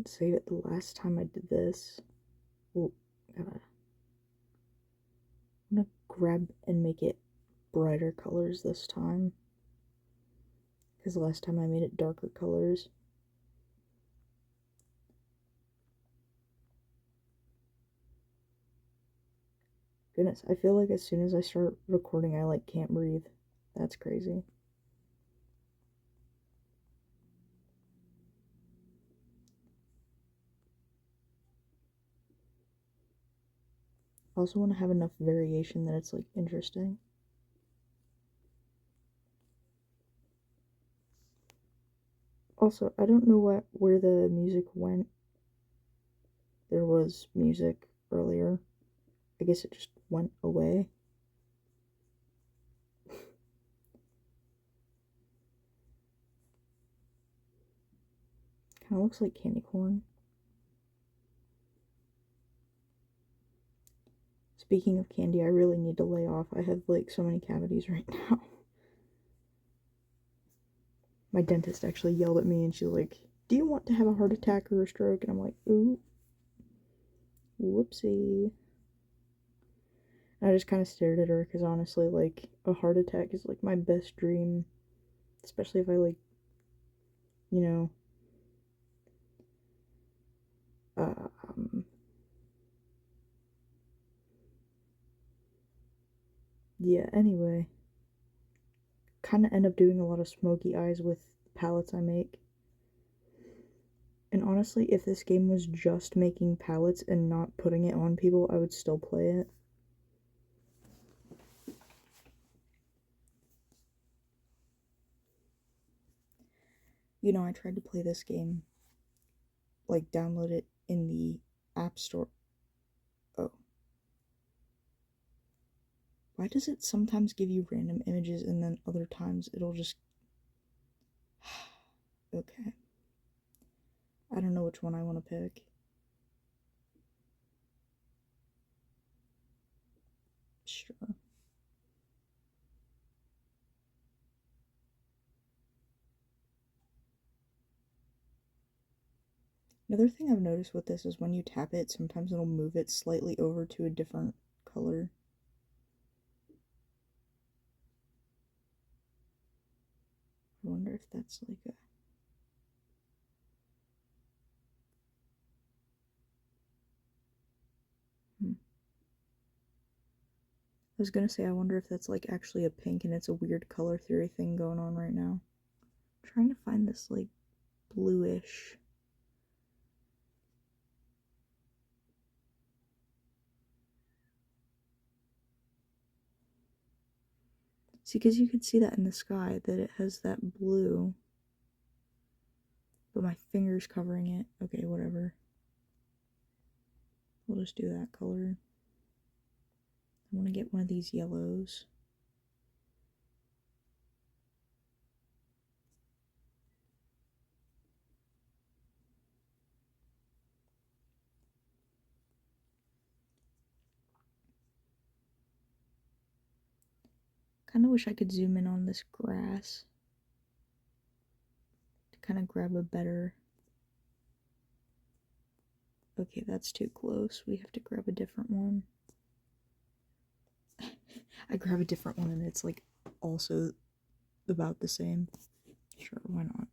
didn't save it the last time I did this. Oh, I'm gonna grab and make it brighter colors this time. Because last time I made it darker colors. Goodness, I feel like as soon as I start recording, I like can't breathe. That's crazy. I also want to have enough variation that it's like interesting. Also, I don't know where the music went. There was music earlier. I guess it just went away. Kind of looks like candy corn. Speaking of candy, I really need to lay off. I have like so many cavities right now. My dentist actually yelled at me and she's like, "Do you want to have a heart attack or a stroke?" And I'm like, "Ooh, whoopsie." And I just kind of stared at her because honestly, like, a heart attack is like my best dream. Especially if I like, you know, yeah, anyway. Kind of end up doing a lot of smoky eyes with palettes I make. And honestly, if this game was just making palettes and not putting it on people, I would still play it. You know, I tried to play this game, like download it in the App Store. Oh. Why does it sometimes give you random images and then other times it'll just... Okay. I don't know which one I want to pick. Sure. Another thing I've noticed with this is when you tap it, sometimes it'll move it slightly over to a different color. I wonder if that's like a... I was gonna say, I wonder if that's like actually a pink and it's a weird color theory thing going on right now. I'm trying to find this like bluish. See, because you could see that in the sky, that it has that blue. But my finger's covering it. Okay, whatever. We'll just do that color. I want to get one of these yellows. Kind of wish I could zoom in on this grass to kind of grab a better... Okay, that's too close. We have to grab a different one. I grab a different one and it's like also about the same. Sure, why not?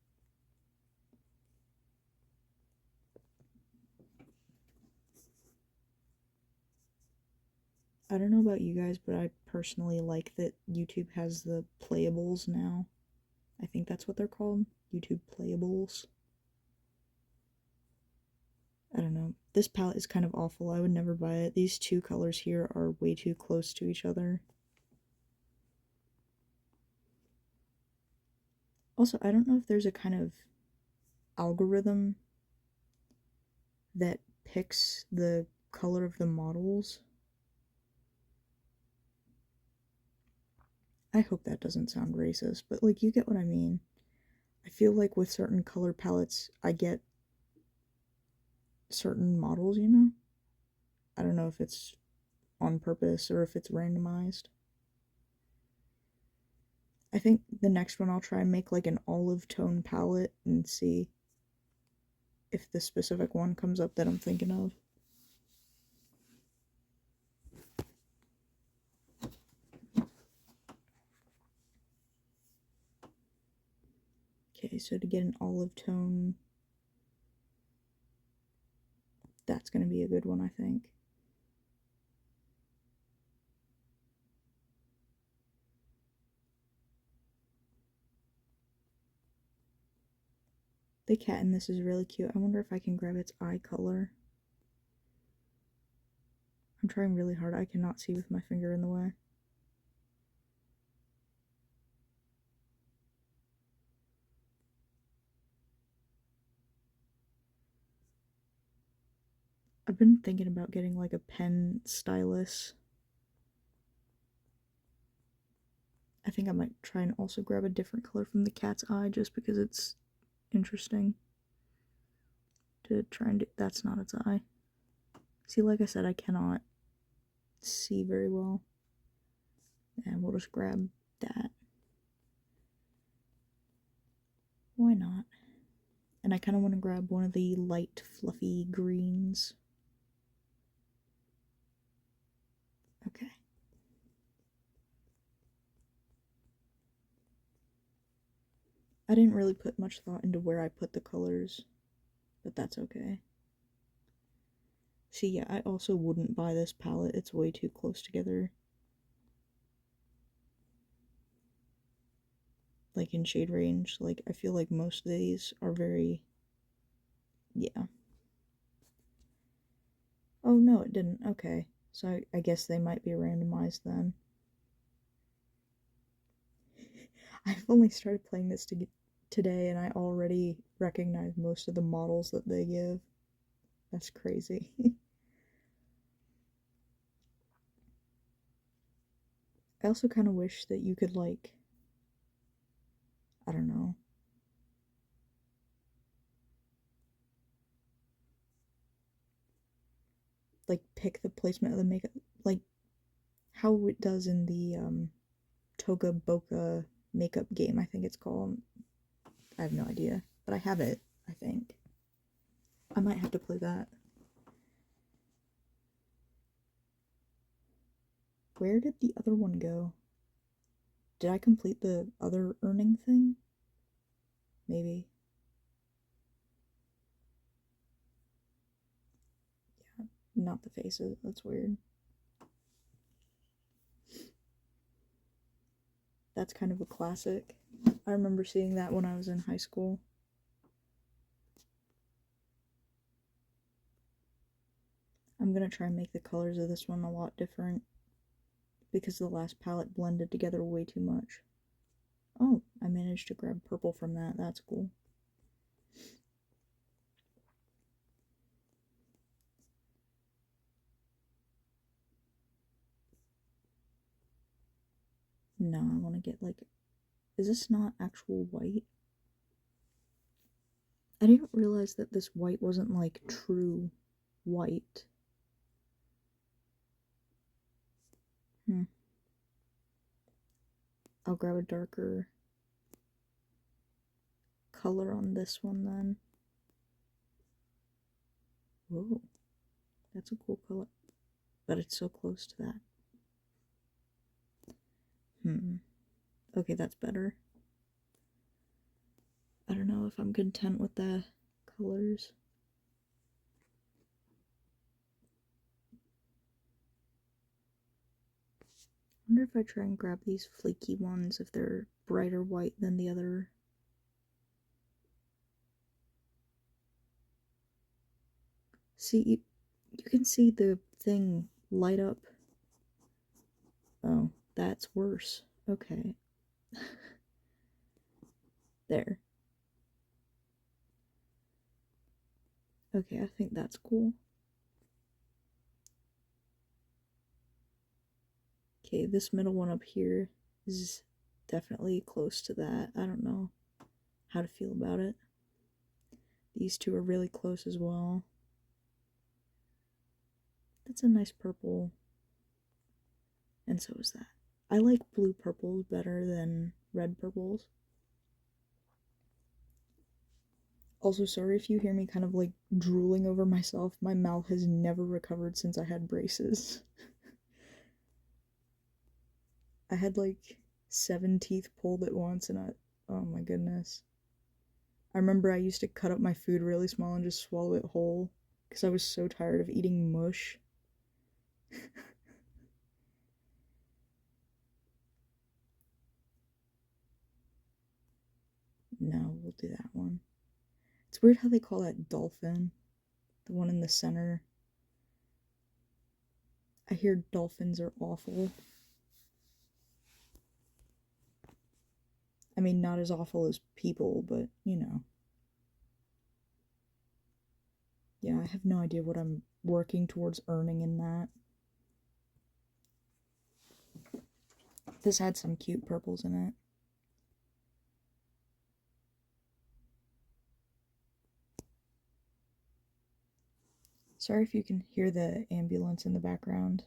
I don't know about you guys, but I personally like that YouTube has the playables now. I think that's what they're called. YouTube playables. I don't know. This palette is kind of awful. I would never buy it. These two colors here are way too close to each other. Also, I don't know if there's a kind of algorithm that picks the color of the models. I hope that doesn't sound racist, but like, you get what I mean. I feel like with certain color palettes, I get certain models, you know? I don't know if it's on purpose or if it's randomized. I think the next one I'll try and make like an olive tone palette and see. if the specific one comes up that I'm thinking of. Okay, so to get an olive tone, that's going to be a good one, I think. The cat in this is really cute. I wonder if I can grab its eye color. I'm trying really hard. I cannot see with my finger in the way. I've been thinking about getting like a pen stylus. I think I might try and also grab a different color from the cat's eye just because it's interesting to try and do. That's not its eye. See, like I said, I cannot see very well. And we'll just grab that. Why not? And I kind of want to grab one of the light, fluffy greens. Okay. I didn't really put much thought into where I put the colors, but that's okay. See, yeah, I also wouldn't buy this palette. It's way too close together. Like in shade range, like I feel like most of these are very, yeah. Oh no, it didn't. Okay, so I guess they might be randomized then. I've only started playing this today and I already recognize most of the models that they give. That's crazy. I also kind of wish that you could, like, I don't know, like pick the placement of the makeup, like how it does in the Toga Boca makeup game, I think it's called. I have no idea, but I have it, I think. I might have to play that. Where did the other one go? Did I complete the other earning thing? Maybe. Yeah, not the faces. That's weird. That's kind of a classic. I remember seeing that when I was in high school. I'm gonna try and make the colors of this one a lot different because the last palette blended together way too much. Oh, I managed to grab purple from that. That's cool. No, I want to get like... Is this not actual white? I didn't realize that this white wasn't like true white. I'll grab a darker color on this one then. Whoa, that's a cool color. But it's so close to that. Okay, that's better. I don't know if I'm content with the colors. I wonder if I try and grab these flaky ones, if they're brighter white than the other. See, you can see the thing light up. Oh, that's worse. Okay. There. Okay, I think that's cool. Okay, this middle one up here is definitely close to that. I don't know how to feel about it. These two are really close as well. That's a nice purple. And so is that. I like blue purples better than red purples. Also, sorry if you hear me kind of like drooling over myself. My mouth has never recovered since I had braces. I had like 7 teeth pulled at once, and oh my goodness. I remember I used to cut up my food really small and just swallow it whole because I was so tired of eating mush. No, we'll do that one. It's weird how they call that dolphin, the one in the center. I hear dolphins are awful. I mean, not as awful as people, but you know. Yeah, I have no idea what I'm working towards earning in that. This had some cute purples in it. Sorry if you can hear the ambulance in the background.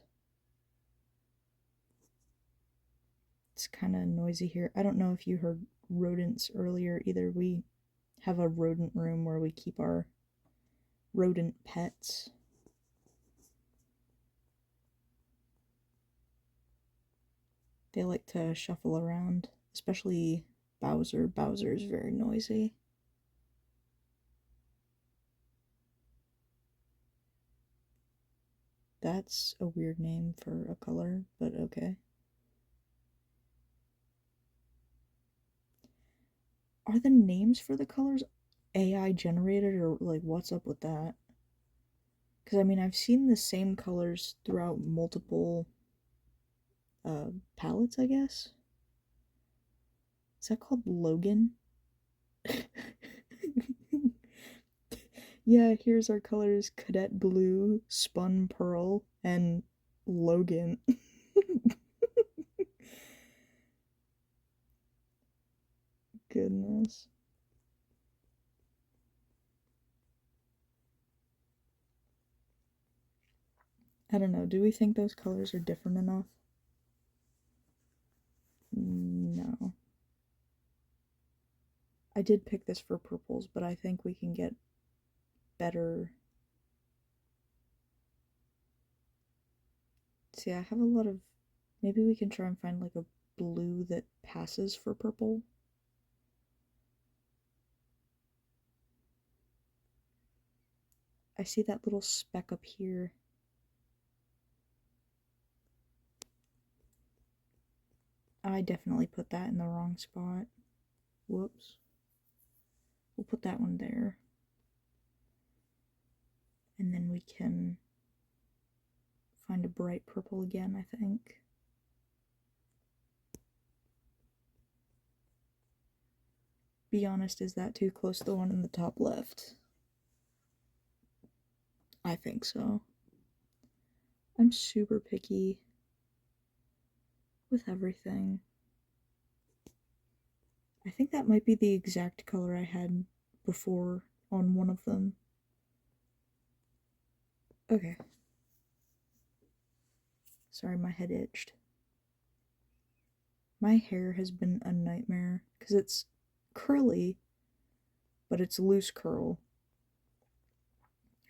It's kind of noisy here. I don't know if you heard rodents earlier either. We have a rodent room where we keep our rodent pets. They like to shuffle around, especially Bowser. Bowser is very noisy. That's a weird name for a color, but okay. Are the names for the colors AI generated, or like what's up with that? Because I mean, I've seen the same colors throughout multiple palettes, I guess. Is that called Logan? Yeah, here's our colors: Cadet Blue, Spun Pearl, and Logan. Goodness. I don't know. Do we think those colors are different enough? No. I did pick this for purples, but I think we can get better. See, I have a lot of. Maybe we can try and find like a blue that passes for purple. I see that little speck up here. I definitely put that in the wrong spot. Whoops. We'll put that one there. And then we can find a bright purple again, I think. Be honest, is that too close to the one in the top left? I think so. I'm super picky with everything. I think that might be the exact color I had before on one of them. Okay. Sorry, my head itched. My hair has been a nightmare because it's curly, but it's loose curl.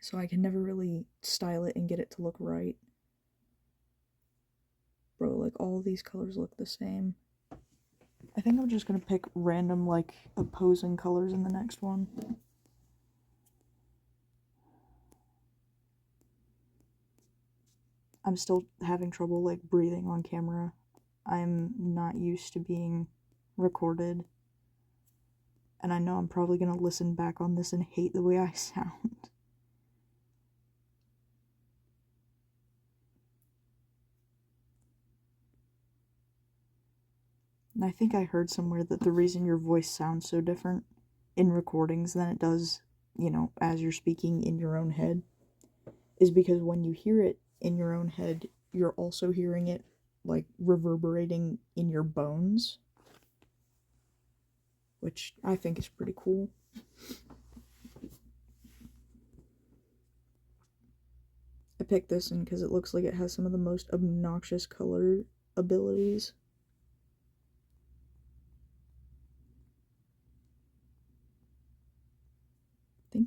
So I can never really style it and get it to look right. Bro, like all these colors look the same. I think I'm just gonna pick random, like, opposing colors in the next one. I'm still having trouble, like, breathing on camera. I'm not used to being recorded. And I know I'm probably gonna listen back on this and hate the way I sound. And I think I heard somewhere that the reason your voice sounds so different in recordings than it does, you know, as you're speaking in your own head, is because when you hear it in your own head, you're also hearing it, like, reverberating in your bones, which I think is pretty cool. I picked this one because it looks like it has some of the most obnoxious color abilities.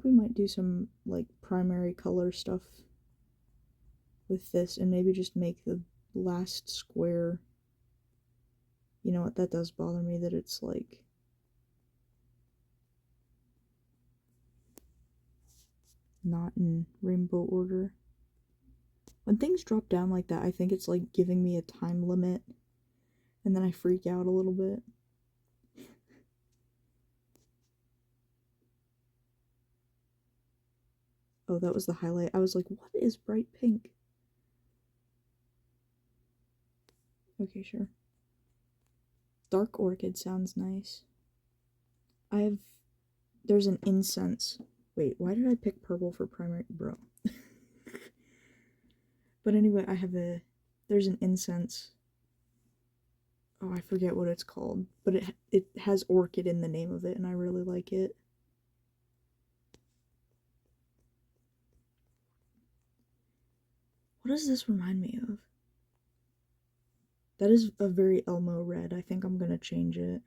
we might do some, like, primary color stuff with this and maybe just make the last square. You know what, that does bother me that it's, like, not in rainbow order. When things drop down like that, I think it's, like, giving me a time limit, and then I freak out a little bit. Oh, that was the highlight. I was like, what is bright pink? Okay, sure. Dark orchid sounds nice. There's an incense. Wait, why did I pick purple for primary? Bro. But anyway, there's an incense. Oh, I forget what it's called. But it has orchid in the name of it, and I really like it. What does this remind me of? That is a very Elmo red. I think I'm gonna change it.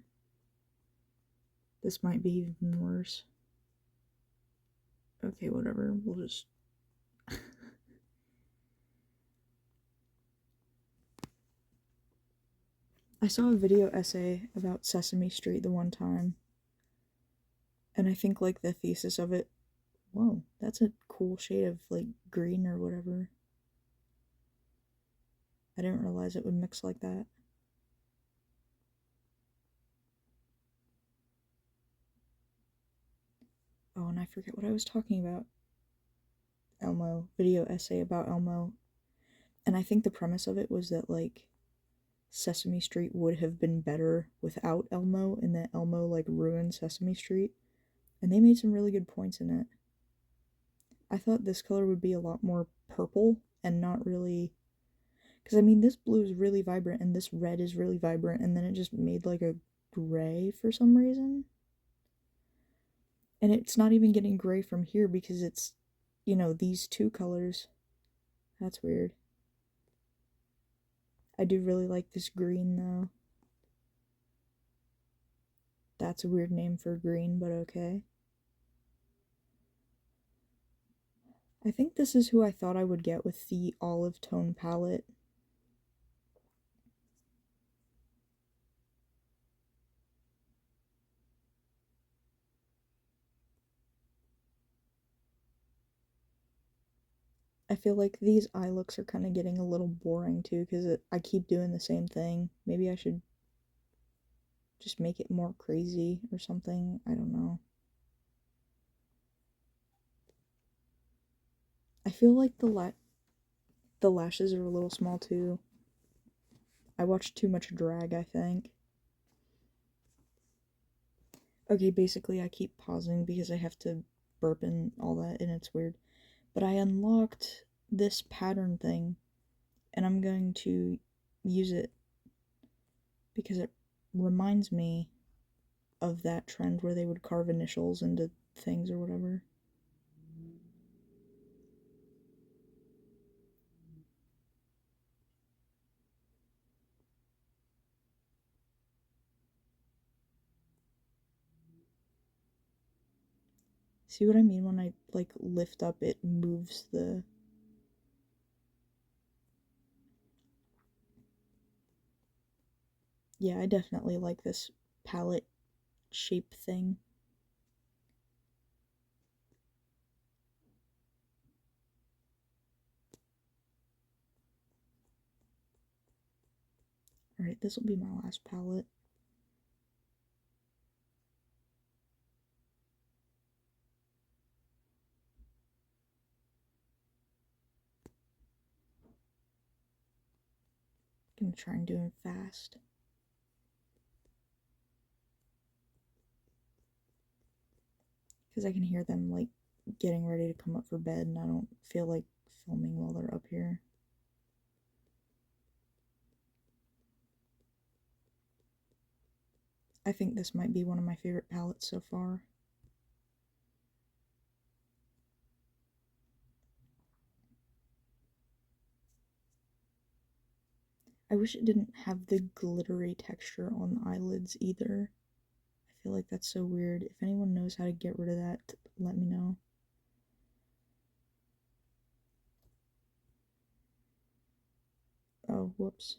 This might be even worse. Okay, whatever. We'll just... I saw a video essay about Sesame Street the one time. And I think, like, the thesis of it... Whoa, that's a cool shade of, like, green or whatever. I didn't realize it would mix like that. Oh, and I forget what I was talking about. Elmo. Video essay about Elmo. And I think the premise of it was that, like, Sesame Street would have been better without Elmo, and that Elmo, like, ruined Sesame Street. And they made some really good points in it. I thought this color would be a lot more purple and not really... Because, I mean, this blue is really vibrant and this red is really vibrant, and then it just made, like, a gray for some reason. And it's not even getting gray from here because it's, you know, these two colors. That's weird. I do really like this green, though. That's a weird name for green, but okay. I think this is who I thought I would get with the olive tone palette. I feel like these eye looks are kind of getting a little boring too because I keep doing the same thing. Maybe I should just make it more crazy or something. I don't know. I feel like the lashes are a little small too. I watched too much drag, I think. Okay, basically I keep pausing because I have to burp and all that, and it's weird. But I unlocked this pattern thing, and I'm going to use it because it reminds me of that trend where they would carve initials into things or whatever. See what I mean when I, like, lift up, it moves the... Yeah, I definitely like this palette shape thing. Alright, this will be my last palette. I'm gonna try and do it fast. Because I can hear them, like, getting ready to come up for bed, and I don't feel like filming while they're up here. I think this might be one of my favorite palettes so far. I wish it didn't have the glittery texture on the eyelids either. I feel like that's so weird. If anyone knows how to get rid of that, let me know. Oh, whoops.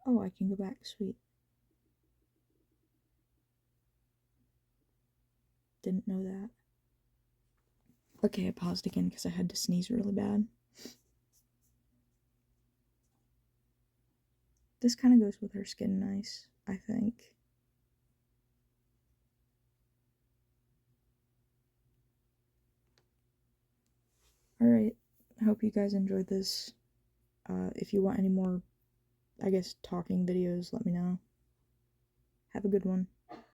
Oh, I can go back. Sweet. Didn't know that. Okay, I paused again because I had to sneeze really bad. This kind of goes with her skin nice, I think. Alright, I hope you guys enjoyed this. If you want any more, I guess, talking videos, let me know. Have a good one.